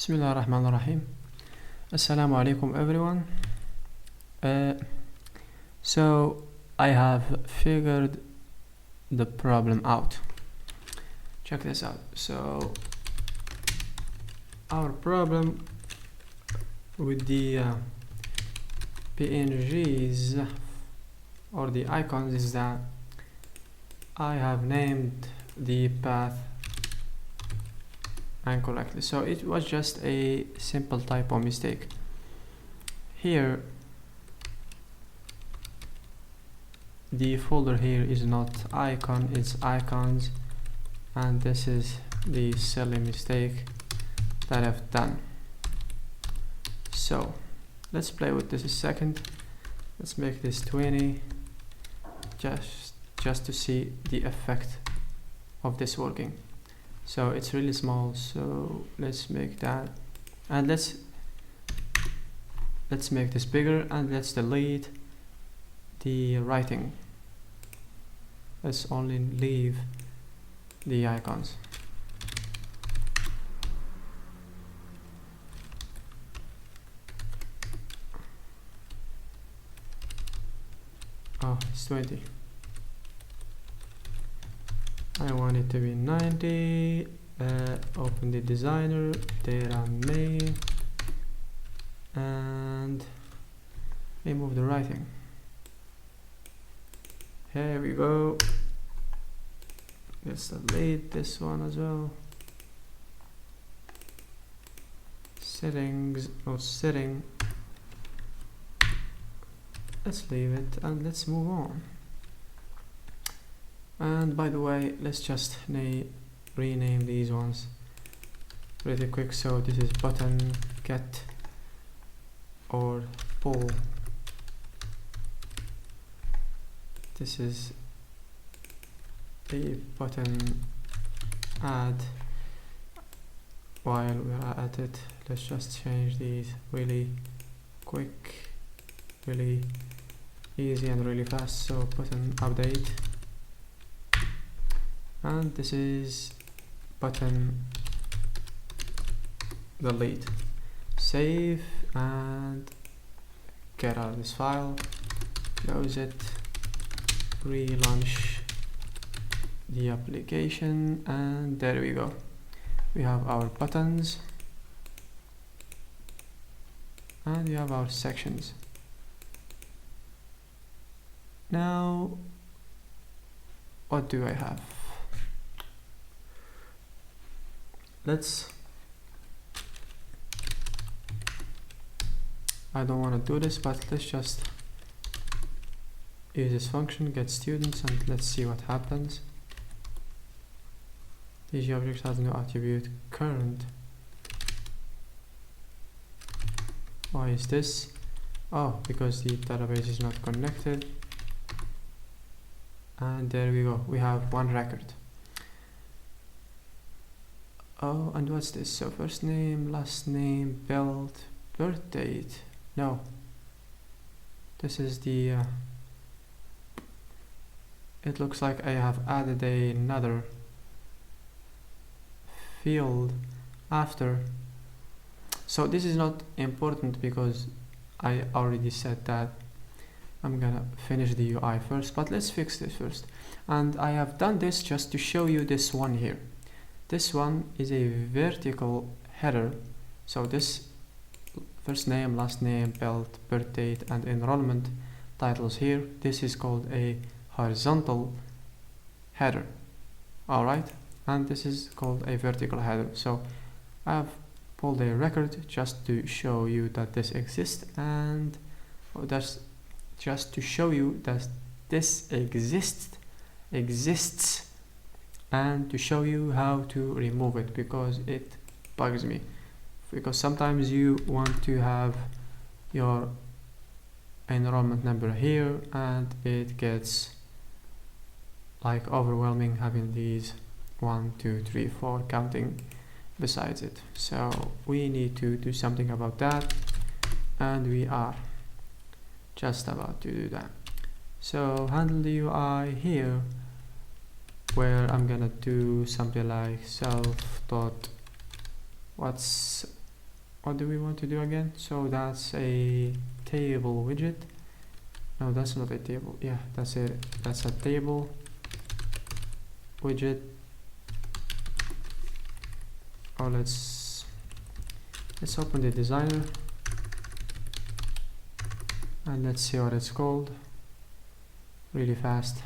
Bismillah ar-Rahman ar-Rahim. Assalamu alaikum everyone. So I have figured the problem out. Check this out. So our problem with the PNGs or the icons is that I have named the path incorrectly, so it was just a simple typo mistake. Here the folder here is not icon, it's icons, and this is the silly mistake that I've done. So let's play with this a second. Let's make this 20 just to see the effect of this working. So it's really small, so let's make that, and let's make this bigger, and let's delete the writing. Let's only leave the icons. Oh, it's 20. I want it to be 90. Open the designer, data main, and remove the writing. Here we go. Let's delete this one as well. Settings, no setting. Let's leave it and let's move on. And by the way, let's just rename these ones really quick. So this is button get or pull. This is the button add. While we're at it, let's just change these really quick, really easy and really fast. So button update, and this is button delete. Save and get out of this file, close it, relaunch the application, and there we go. We have our buttons and we have our sections. Now what do I have? I don't want to do this, but let's just use this function get students and let's see what happens. This object has no attribute current. Why is this? Oh, because the database is not connected. And there we go, we have one record. Oh, and what's this? So first name, last name, build, birth date. No, this is the it looks like I have added another field after. So this is not important because I already said that I'm gonna finish the UI first, but let's fix this first. And I have done this just to show you this one here. This one is a vertical header. So this first name, last name, build, birth date, and enrollment titles here, this is called a horizontal header. Alright, and this is called a vertical header. So I've pulled a record just to show you that this exists, and that's just to show you that this exists, and to show you how to remove it, because it bugs me. Because sometimes you want to have your enrollment number here and it gets like overwhelming having these 1, 2, 3, 4 counting besides it. So we need to do something about that, and we are just about to do that. So handle the UI here, where I'm gonna do something like self dot what's what do we want to do again? So that's a table widget. No, that's not a table. Yeah, that's a table widget. Oh, let's open the designer and let's see what it's called really fast.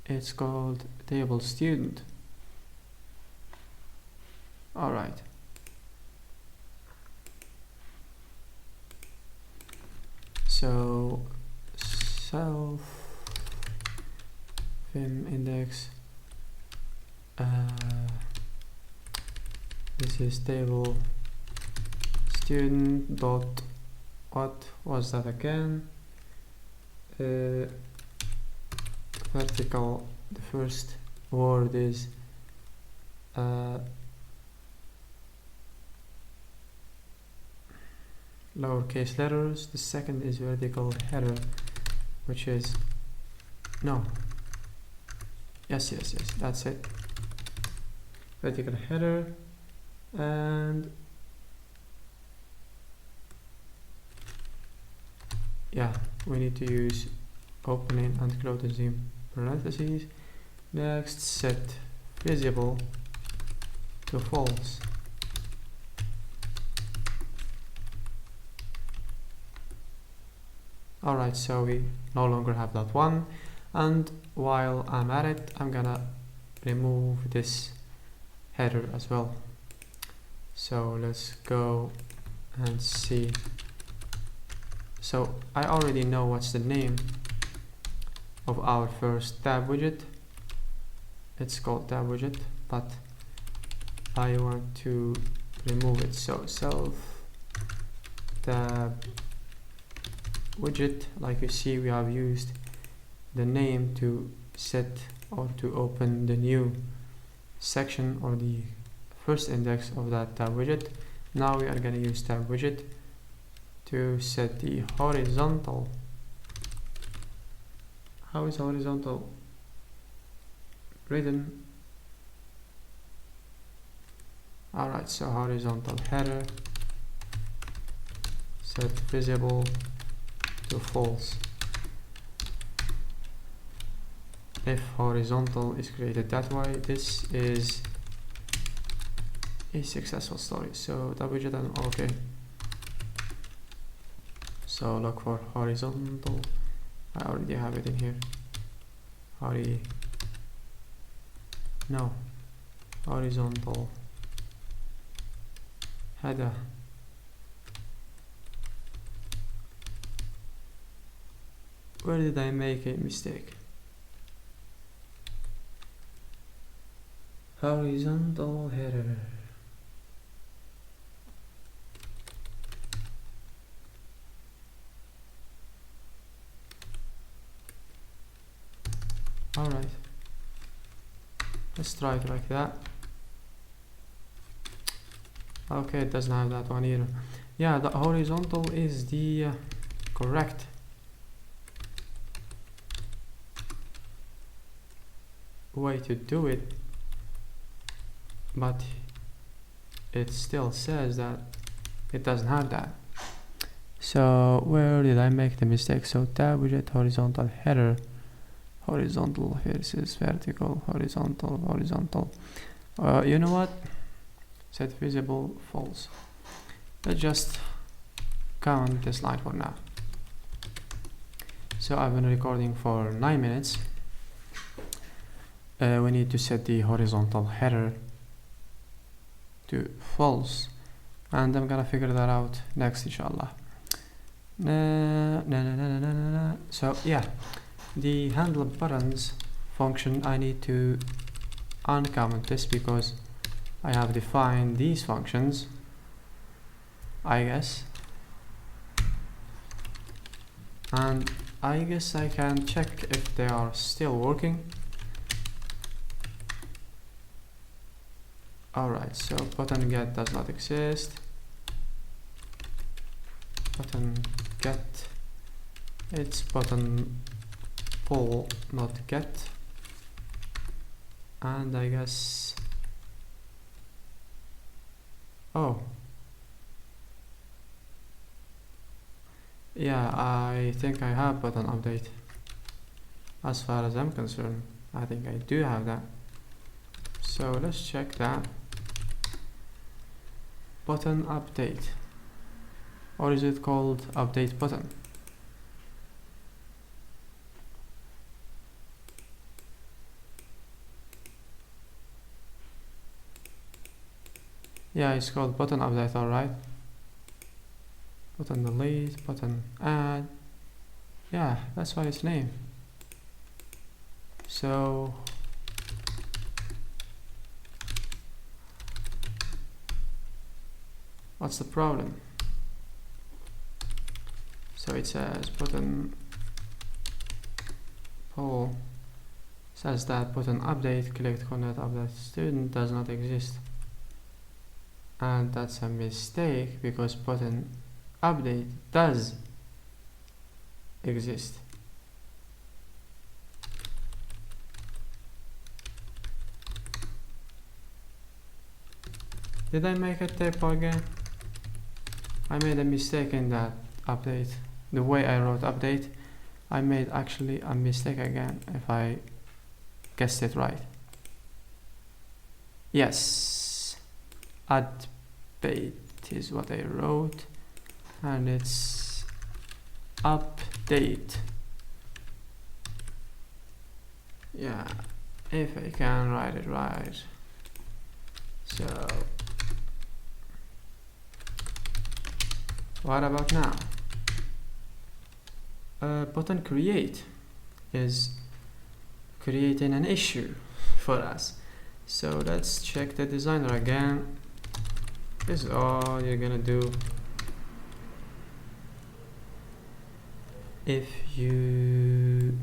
It's called TableStudent. All right. So self vim index. This is table student dot, what was that again? Vertical, the first word is lowercase letters, the second is vertical header, which is no, yes, that's it, vertical header. And yeah, we need to use opening and closing parentheses. Next, set visible to false. Alright, so we no longer have that one, and while I'm at it, I'm gonna remove this header as well. So let's go and see. So I already know what's the name of our first tab widget. It's called tab widget, but I want to remove it. So self tab widget, like you see, we have used the name to set or to open the new section or the first index of that tab widget. Now we are going to use tab widget to set the horizontal. How is horizontal written? Alright, so horizontal header, set visible to false. If horizontal is created that way, this is a successful story. So tab widget and okay. So look for horizontal. I already have it in here. Horizontal header. Where did I make a mistake? Horizontal header. Alright, let's try it like that. Okay, it doesn't have that one either. Yeah, the horizontal is the correct way to do it, but it still says that it doesn't have that. So where did I make the mistake? So tab widget horizontal header, horizontal versus vertical, horizontal. You know what? Set visible false. Let's just count this line for now. So I've been recording for 9 minutes. We need to set the horizontal header to false, and I'm gonna figure that out next, inshallah. So yeah, the handle buttons function, I need to uncomment this because I have defined these functions, I guess, and I guess I can check if they are still working. Alright, so button get does not exist. Button get, it's button pull, not get. and I guess, oh yeah, I think I have button update. As far as I'm concerned, I think I do have that. So let's check that. Button update, or is it called update button? Yeah, it's called button update, alright. Button delete, button add. Yeah, that's why it's named. So what's the problem? So it says button poll says that button update clicked connect update student does not exist, and that's a mistake because button update does exist. Did I make a typo again? I made a mistake in that update. The way I wrote update, I made actually a mistake again, if I guessed it right. Yes, update is what I wrote, and it's update. Yeah, if I can write it right. So what about now? Button create is creating an issue for us. So let's check the designer again. This is all you're gonna do. If you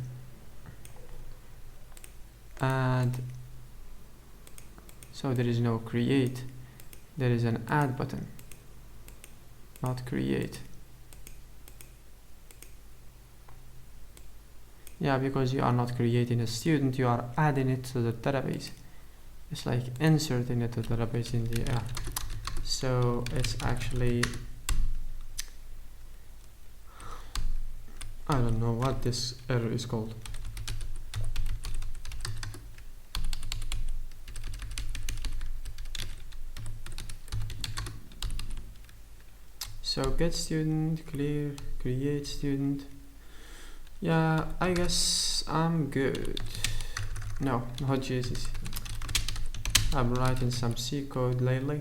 add, so there is no create, there is an add button, not create. Yeah, because you are not creating a student, you are adding it to the database. It's like inserting it to the database in the app. So it's actually, I don't know what this error is called. So get student, clear, create student. Yeah, I guess I'm good. No, not GCC. I'm writing some C code lately,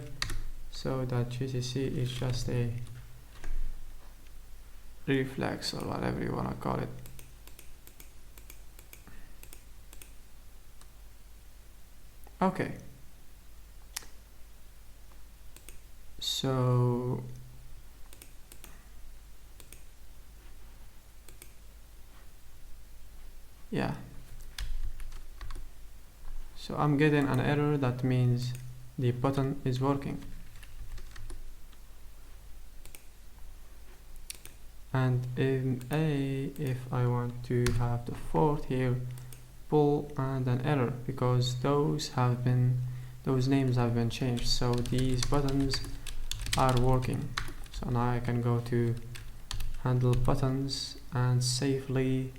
so that GCC is just a reflex or whatever you wanna call it. Okay. So yeah, so I'm getting an error that means the button is working, and if I want to have the fourth here, pull and an error, because those names have been changed, so these buttons are working. So now I can go to handle buttons and safely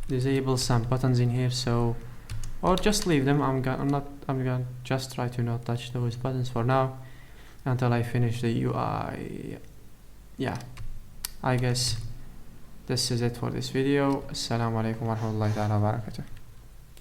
disable some buttons in here, so, or just leave them. I'm gonna just try to not touch those buttons for now until I finish the UI. Yeah, I guess this is it for this video. Assalamu alaikum wa rahmatullahi wa barakatuh.